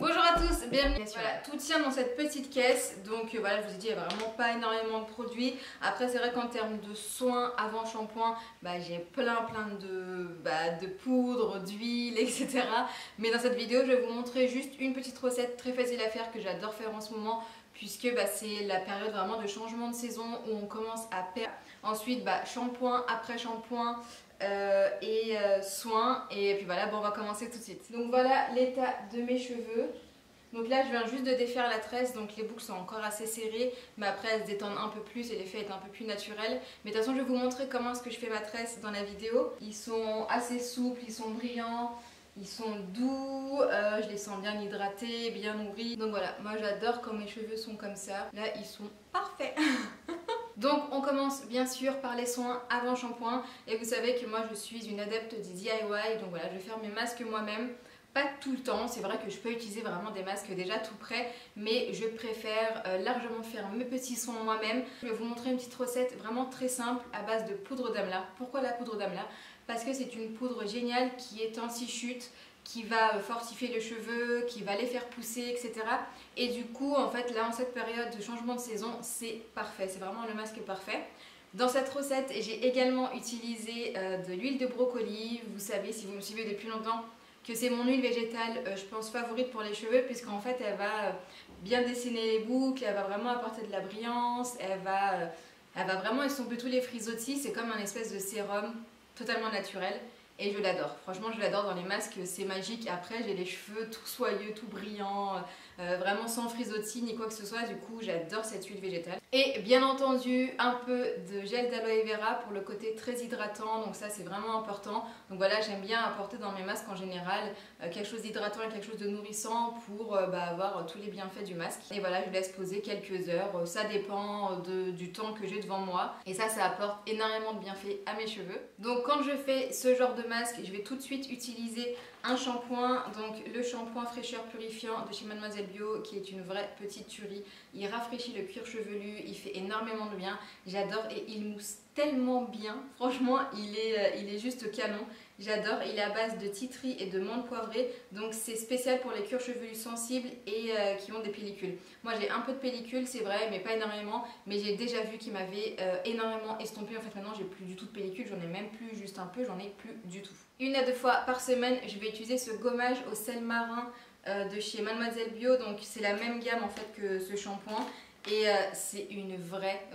Bonjour à tous, bienvenue. Voilà, tout tient dans cette petite caisse. Donc voilà, je vous ai dit, il n'y a vraiment pas énormément de produits. Après, c'est vrai qu'en termes de soins avant shampoing, j'ai plein de poudre, d'huile, etc. Mais dans cette vidéo, je vais vous montrer juste une petite recette très facile à faire que j'adore faire en ce moment, puisque c'est la période vraiment de changement de saison où on commence à perdre. Ensuite, shampoing, après shampoing. Soins, et puis voilà, on va commencer tout de suite. Donc voilà l'état de mes cheveux. Donc là je viens juste de défaire la tresse, donc les boucles sont encore assez serrées, mais après elles se détendent un peu plus et l'effet est un peu plus naturel. Mais de toute façon je vais vous montrer comment est-ce que je fais ma tresse dans la vidéo. Ils sont assez souples, ils sont brillants, ils sont doux, je les sens bien hydratés, bien nourris. Donc voilà, moi j'adore quand mes cheveux sont comme ça. Là ils sont parfaits. Donc on commence bien sûr par les soins avant shampoing, et vous savez que moi je suis une adepte du DIY, donc voilà, je vais faire mes masques moi-même. Pas tout le temps, c'est vrai que je peux utiliser vraiment des masques déjà tout prêts, mais je préfère largement faire mes petits soins moi-même. Je vais vous montrer une petite recette vraiment très simple à base de poudre d'amla. Pourquoi la poudre d'amla? Parce que c'est une poudre géniale qui est anti-chute, qui va fortifier les cheveux, qui va les faire pousser, etc. Et du coup, en fait, là, en cette période de changement de saison, c'est parfait. C'est vraiment le masque parfait. Dans cette recette, j'ai également utilisé de l'huile de brocoli. Vous savez, si vous me suivez depuis longtemps, que c'est mon huile végétale, je pense, favorite pour les cheveux, puisqu'en fait, elle va bien dessiner les boucles, elle va vraiment apporter de la brillance, elle va vraiment estomper tous les frisottis. C'est comme un espèce de sérum totalement naturel. Et je l'adore, franchement je l'adore dans les masques, c'est magique. Après j'ai les cheveux tout soyeux, tout brillants, vraiment sans frisottis ni quoi que ce soit. Du coup j'adore cette huile végétale. Et bien entendu un peu de gel d'aloe vera pour le côté très hydratant, donc ça c'est vraiment important. Donc voilà, j'aime bien apporter dans mes masques en général quelque chose d'hydratant et quelque chose de nourrissant pour avoir tous les bienfaits du masque. Et voilà, je laisse poser quelques heures, ça dépend du temps que j'ai devant moi. Et ça apporte énormément de bienfaits à mes cheveux. Donc quand je fais ce genre de masque, je vais tout de suite utiliser un shampoing, donc le shampoing fraîcheur purifiant de chez Mademoiselle Bio, qui est une vraie petite tuerie. Il rafraîchit le cuir chevelu, il fait énormément de bien, j'adore, et il mousse tellement bien, franchement il est juste canon, j'adore. Il est à base de tea tree et de menthe poivrée, donc c'est spécial pour les cuirs chevelus sensibles et qui ont des pellicules. Moi j'ai un peu de pellicule, c'est vrai, mais pas énormément, mais j'ai déjà vu qu'il m'avait énormément estompé. En fait maintenant j'ai plus du tout de pellicule, j'en ai même plus, juste un peu, j'en ai plus du tout. 1 à 2 fois par semaine je vais utiliser ce gommage au sel marin de chez Mademoiselle Bio, donc c'est la même gamme en fait que ce shampoing. Et c'est une vraie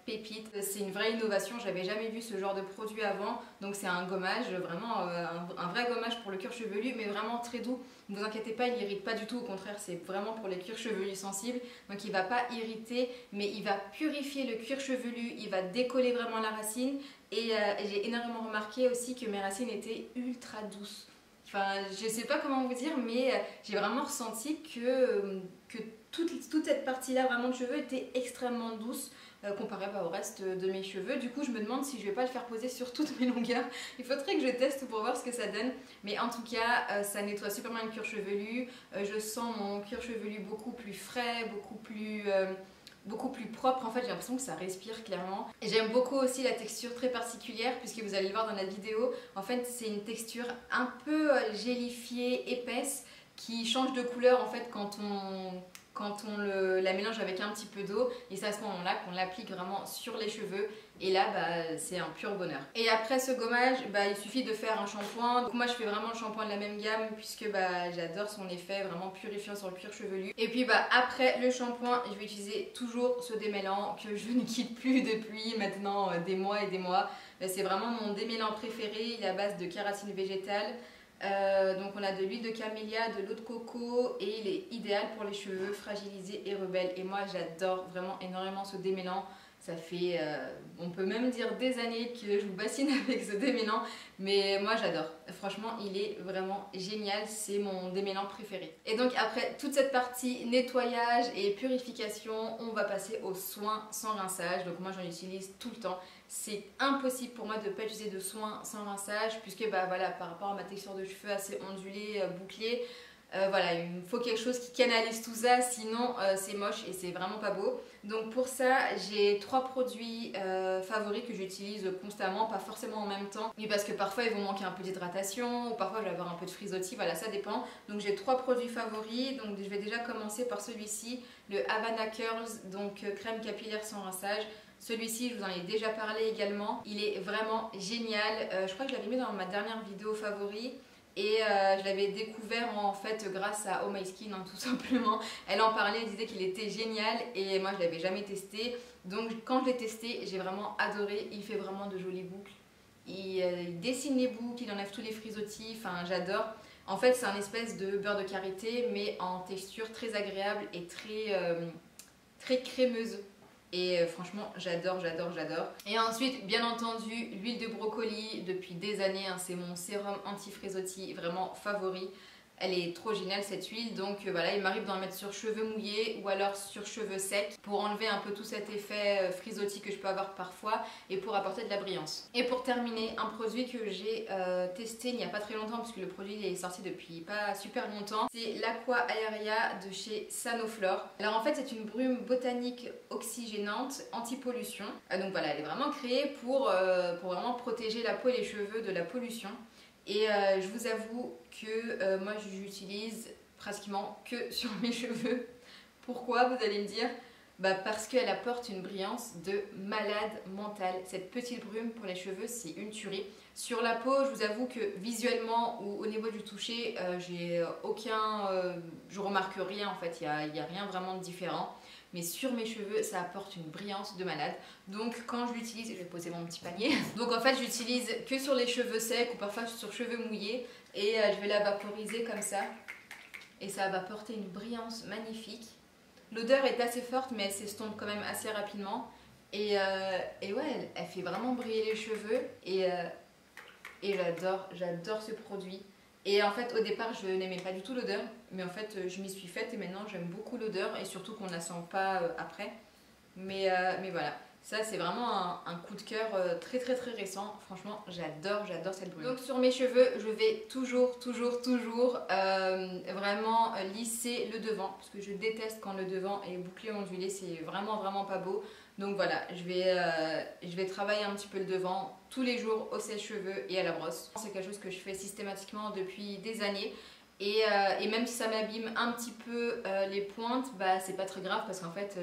pépite, c'est une vraie innovation, j'avais jamais vu ce genre de produit avant. Donc c'est un gommage, vraiment un vrai gommage pour le cuir chevelu, mais vraiment très doux. Ne vous inquiétez pas, il n'irrite pas du tout, au contraire c'est vraiment pour les cuirs chevelus sensibles. Donc il ne va pas irriter, mais il va purifier le cuir chevelu, il va décoller vraiment la racine. Et j'ai énormément remarqué aussi que mes racines étaient ultra douces. Enfin, je sais pas comment vous dire, mais j'ai vraiment ressenti que toute cette partie-là vraiment de cheveux était extrêmement douce comparée au reste de mes cheveux. Du coup, je me demande si je vais pas le faire poser sur toutes mes longueurs. Il faudrait que je teste pour voir ce que ça donne. Mais en tout cas, ça nettoie super bien le cuir chevelu. Je sens mon cuir chevelu beaucoup plus frais, beaucoup plus propre. En fait j'ai l'impression que ça respire clairement. Et j'aime beaucoup aussi la texture très particulière, puisque vous allez le voir dans la vidéo. En fait c'est une texture un peu gélifiée, épaisse, qui change de couleur en fait quand on la mélange avec un petit peu d'eau. Et c'est à ce moment là qu'on l'applique vraiment sur les cheveux. Et là c'est un pur bonheur. Et après ce gommage, il suffit de faire un shampoing. Donc moi je fais vraiment le shampoing de la même gamme, puisque j'adore son effet vraiment purifiant sur le cuir chevelu. Et puis après le shampoing, je vais utiliser toujours ce démêlant que je ne quitte plus depuis maintenant des mois et des mois. C'est vraiment mon démêlant préféré, il est à base de kératine végétale. Donc on a de l'huile de camélia, de l'eau de coco, et il est idéal pour les cheveux fragilisés et rebelles. Et moi j'adore vraiment énormément ce démêlant. Ça fait, on peut même dire des années que je vous bassine avec ce démêlant, mais moi j'adore. Franchement, il est vraiment génial, c'est mon démêlant préféré. Et donc après toute cette partie nettoyage et purification, on va passer aux soins sans rinçage. Donc moi j'en utilise tout le temps. C'est impossible pour moi de ne pas utiliser de soins sans rinçage, puisque voilà, par rapport à ma texture de cheveux assez ondulée, bouclée, Voilà, il me faut quelque chose qui canalise tout ça, sinon c'est moche et c'est vraiment pas beau. Donc pour ça, j'ai 3 produits favoris que j'utilise constamment, pas forcément en même temps, mais parce que parfois ils vont manquer un peu d'hydratation, ou parfois je vais avoir un peu de frisottis, voilà, ça dépend. Donc j'ai 3 produits favoris, donc je vais déjà commencer par celui-ci, le Havana Curls, donc crème capillaire sans rinçage. Celui-ci, je vous en ai déjà parlé également, il est vraiment génial. Je crois que je l'avais mis dans ma dernière vidéo favori. Et je l'avais découvert en fait grâce à Oh My Skin, hein, tout simplement. Elle en parlait, elle disait qu'il était génial et moi je l'avais jamais testé. Donc quand je l'ai testé, j'ai vraiment adoré. Il fait vraiment de jolies boucles. Il dessine les boucles, il enlève tous les frisottis, enfin j'adore. En fait c'est un espèce de beurre de karité mais en texture très agréable et très crémeuse. Et franchement, j'adore, j'adore, j'adore. Et ensuite, bien entendu, l'huile de brocoli, depuis des années, hein, c'est mon sérum anti-frisottis vraiment favori. Elle est trop géniale cette huile, donc voilà, il m'arrive d'en mettre sur cheveux mouillés ou alors sur cheveux secs pour enlever un peu tout cet effet frisottis que je peux avoir parfois et pour apporter de la brillance. Et pour terminer, un produit que j'ai testé il n'y a pas très longtemps puisque le produit est sorti depuis pas super longtemps, c'est l'Aqua Aeria de chez Sanoflore. Alors en fait c'est une brume botanique oxygénante anti-pollution, donc voilà, elle est vraiment créée pour vraiment protéger la peau et les cheveux de la pollution. Et je vous avoue que moi j'utilise pratiquement que sur mes cheveux. Pourquoi, vous allez me dire? Parce qu'elle apporte une brillance de malade mentale. Cette petite brume pour les cheveux, c'est une tuerie. Sur la peau, je vous avoue que visuellement ou au niveau du toucher, je remarque rien en fait, il n'y a rien vraiment de différent. Mais sur mes cheveux, ça apporte une brillance de malade. Donc quand je l'utilise, je vais poser mon petit panier. Donc en fait, j'utilise que sur les cheveux secs ou parfois sur cheveux mouillés. Et je vais la vaporiser comme ça. Et ça va apporter une brillance magnifique. L'odeur est assez forte, mais elle s'estompe quand même assez rapidement. Et ouais, elle fait vraiment briller les cheveux. Et j'adore ce produit. Et en fait, au départ, je n'aimais pas du tout l'odeur, mais en fait, je m'y suis faite et maintenant, j'aime beaucoup l'odeur et surtout qu'on ne la sent pas après. Mais voilà, ça, c'est vraiment un coup de cœur très récent. Franchement, j'adore cette brume. Donc, sur mes cheveux, je vais toujours vraiment lisser le devant parce que je déteste quand le devant est bouclé ondulé, c'est vraiment pas beau. Donc voilà, je vais travailler un petit peu le devant tous les jours au sèche-cheveux et à la brosse. C'est quelque chose que je fais systématiquement depuis des années. Et même si ça m'abîme un petit peu les pointes, c'est pas très grave parce qu'en fait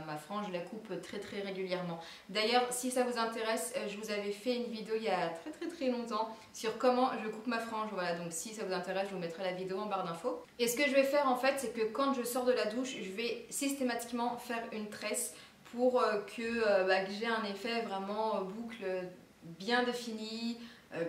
ma frange je la coupe très régulièrement. D'ailleurs, si ça vous intéresse, je vous avais fait une vidéo il y a très longtemps sur comment je coupe ma frange. Voilà, donc si ça vous intéresse, je vous mettrai la vidéo en barre d'infos. Et ce que je vais faire en fait, c'est que quand je sors de la douche, je vais systématiquement faire une tresse pour que j'ai un effet vraiment boucle bien défini,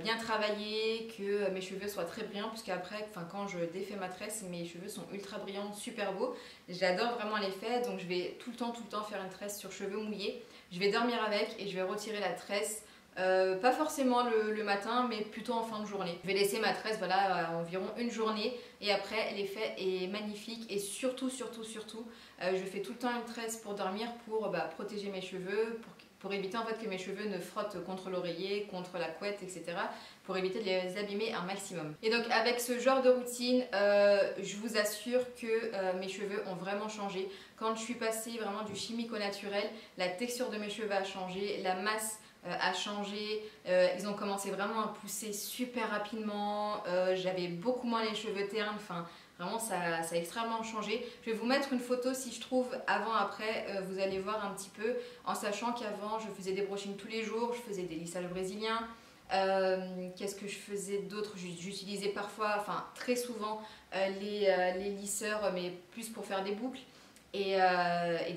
bien travaillé, que mes cheveux soient très brillants, puisqu'après, quand je défais ma tresse, mes cheveux sont ultra brillants, super beaux. J'adore vraiment l'effet, donc je vais tout le temps faire une tresse sur cheveux mouillés. Je vais dormir avec et je vais retirer la tresse. Pas forcément le matin, mais plutôt en fin de journée. Je vais laisser ma tresse voilà, environ une journée et après l'effet est magnifique et surtout je fais tout le temps une tresse pour dormir pour protéger mes cheveux, pour éviter en fait que mes cheveux ne frottent contre l'oreiller, contre la couette, etc. pour éviter de les abîmer un maximum. Et donc avec ce genre de routine, je vous assure que mes cheveux ont vraiment changé. Quand je suis passée vraiment du chimique au naturel, la texture de mes cheveux a changé, la masse a changé, ils ont commencé vraiment à pousser super rapidement, j'avais beaucoup moins les cheveux ternes, enfin vraiment ça a extrêmement changé. Je vais vous mettre une photo si je trouve avant-après, vous allez voir un petit peu, en sachant qu'avant je faisais des brushings tous les jours, je faisais des lissages brésiliens. Qu'est-ce que je faisais d'autre? J'utilisais parfois, enfin très souvent, les lisseurs, mais plus pour faire des boucles. Et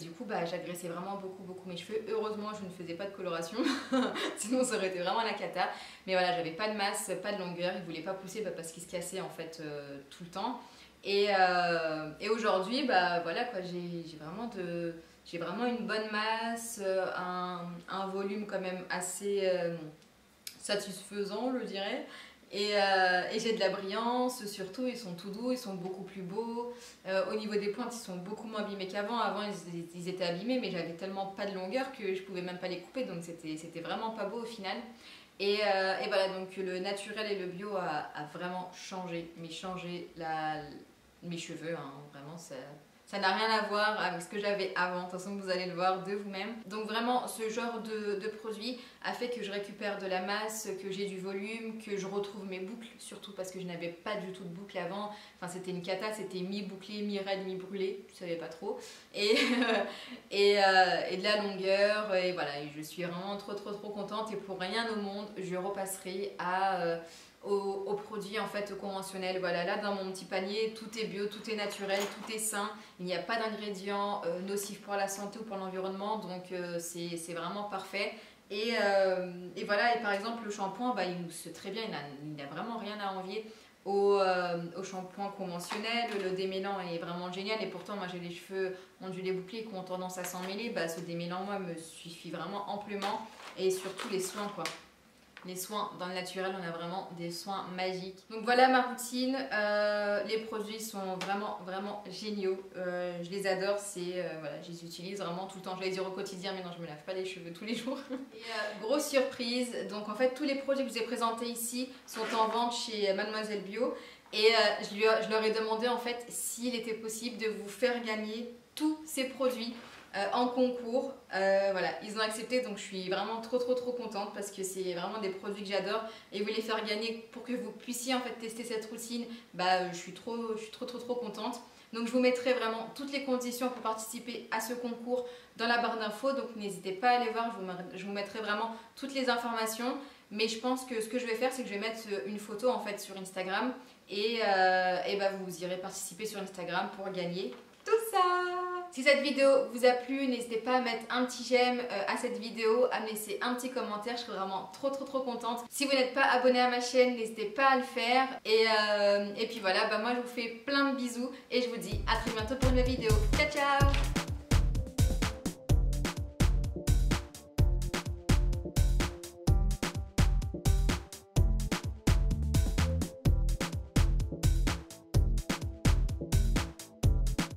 du coup, j'agressais vraiment beaucoup mes cheveux. Heureusement, je ne faisais pas de coloration, sinon ça aurait été vraiment la cata. Mais voilà, j'avais pas de masse, pas de longueur, ils voulaient pas pousser parce qu'ils se cassaient en fait tout le temps. Et aujourd'hui, voilà quoi, j'ai vraiment une bonne masse, un volume quand même assez satisfaisant, je dirais. Et j'ai de la brillance, surtout ils sont tout doux, ils sont beaucoup plus beaux. Au niveau des pointes, ils sont beaucoup moins abîmés qu'avant. Avant, ils étaient abîmés, mais j'avais tellement pas de longueur que je pouvais même pas les couper, donc c'était vraiment pas beau au final. Et voilà, donc le naturel et le bio a vraiment changé, mais changé mes cheveux, hein, vraiment ça n'a rien à voir avec ce que j'avais avant, de toute façon vous allez le voir de vous-même. Donc vraiment ce genre de produit a fait que je récupère de la masse, que j'ai du volume, que je retrouve mes boucles, surtout parce que je n'avais pas du tout de boucles avant. Enfin c'était une cata, c'était mi-bouclé, mi-raide, mi-brûlé, je savais pas trop. Et de la longueur, et voilà, et je suis vraiment trop contente et pour rien au monde je repasserai aux produits en fait conventionnels. Voilà, là dans mon petit panier, tout est bio, tout est naturel, tout est sain. Il n'y a pas d'ingrédients nocifs pour la santé ou pour l'environnement, donc c'est vraiment parfait. Et voilà, et par exemple le shampoing, bah, il mousse très bien, il n'a vraiment rien à envier au shampoing conventionnel. Le démêlant est vraiment génial et pourtant moi j'ai les cheveux ondulés bouclés qui ont tendance à s'en mêler. Bah, ce démêlant moi me suffit vraiment amplement et surtout les soins quoi. Les soins dans le naturel, on a vraiment des soins magiques. Donc voilà ma routine, les produits sont vraiment géniaux, je les adore, voilà, je les utilise vraiment tout le temps, je vais les dire au quotidien mais non je me lave pas les cheveux tous les jours. Et grosse surprise, donc en fait tous les produits que je vous ai présentés ici sont en vente chez Mademoiselle Bio et je leur ai demandé en fait s'il était possible de vous faire gagner tous ces produits en concours. Voilà, ils ont accepté donc je suis vraiment trop contente parce que c'est vraiment des produits que j'adore et vous les faire gagner pour que vous puissiez en fait tester cette routine. Bah, je suis trop contente. Donc je vous mettrai vraiment toutes les conditions pour participer à ce concours dans la barre d'infos, donc n'hésitez pas à aller voir, je vous mettrai vraiment toutes les informations. Mais je pense que ce que je vais faire, c'est que je vais mettre une photo en fait sur Instagram et bah, vous irez participer sur Instagram pour gagner tout ça. Si cette vidéo vous a plu, n'hésitez pas à mettre un petit j'aime à cette vidéo, à me laisser un petit commentaire, je serai vraiment trop contente. Si vous n'êtes pas abonné à ma chaîne, n'hésitez pas à le faire. Et puis voilà, bah moi je vous fais plein de bisous et je vous dis à très bientôt pour une nouvelle vidéo. Ciao ciao.